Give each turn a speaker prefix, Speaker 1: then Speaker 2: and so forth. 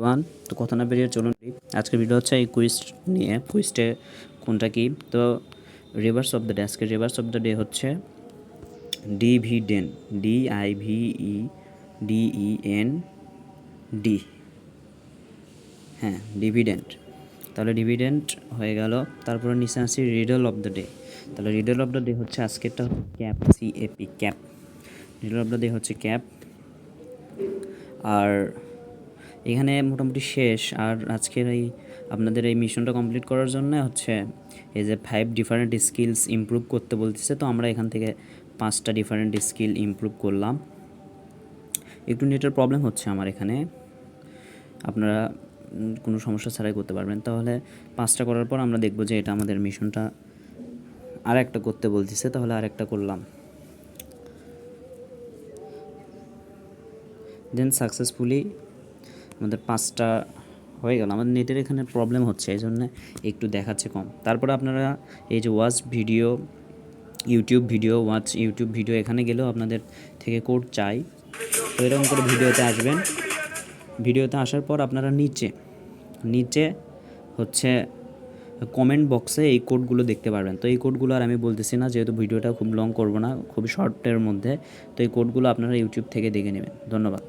Speaker 1: One তো কথা না বেরিয়ে চলুন। আজকের ভিডিও হচ্ছে এই কুইজ নিয়ে। কুইজটে কোনটা কি, তো রিভার্স অফ দ্য ডে। আজকে রিভার্স অফ দ্য ডে হচ্ছে ডিভিডেন্ড, DIVEDEND, হ্যাঁ ডিভিডেন্ড। তাহলে ডিভিডেন্ড হয়ে গেল। তারপরে নিচে আসি রিডল অফ দ্য ডে। তাহলে রিডল অফ দ্য ডে হচ্ছে আজকেরটা cap, CAP, cap. Riddle of the day হচ্ছে ক্যাপ। আর এখানে মোটামুটি শেষ। আর আজকের এই আপনাদের এই মিশনটা কমপ্লিট করার জন্য হচ্ছে এই যে 5 ডিফারেন্ট স্কিলস ইমপ্রুভ করতে বলতেছে, তো আমরা এখান থেকে 5টা ডিফারেন্ট স্কিল ইমপ্রুভ করলাম। একটু নেটের প্রবলেম হচ্ছে আমার এখানে, আপনারা কোনো সমস্যা ছাড়াই করতে পারবেন। তাহলে 5টা করার পর আমরা দেখব যে এটা আমাদের মিশনটা আর একটা করতে বলতেছে, তাহলে আর একটা করলাম। দেন সাকসেসফুলি আমাদের 5টা হয়ে গেল। আমাদের নেটের এখানে প্রবলেম হচ্ছে, এই জন্য একটু দেখাচ্ছে কম। তারপরে আপনারা এই যে ওয়াচ ভিডিও, ইউটিউব ভিডিও এখানে গেলেও আপনাদের থেকে কোড চাই। তো এরকম করে ভিডিওতে আসবেন। ভিডিওতে আসার পর আপনারা নিচে হচ্ছে কমেন্ট বক্সে এই কোডগুলো দেখতে পারবেন। তো এই কোডগুলো আর আমি বলতেছি না, যেহেতু ভিডিওটা খুব লং করব না, খুবই শর্টের মধ্যে। তো এই কোডগুলো আপনারা ইউটিউব থেকে দেখে নেবেন। ধন্যবাদ।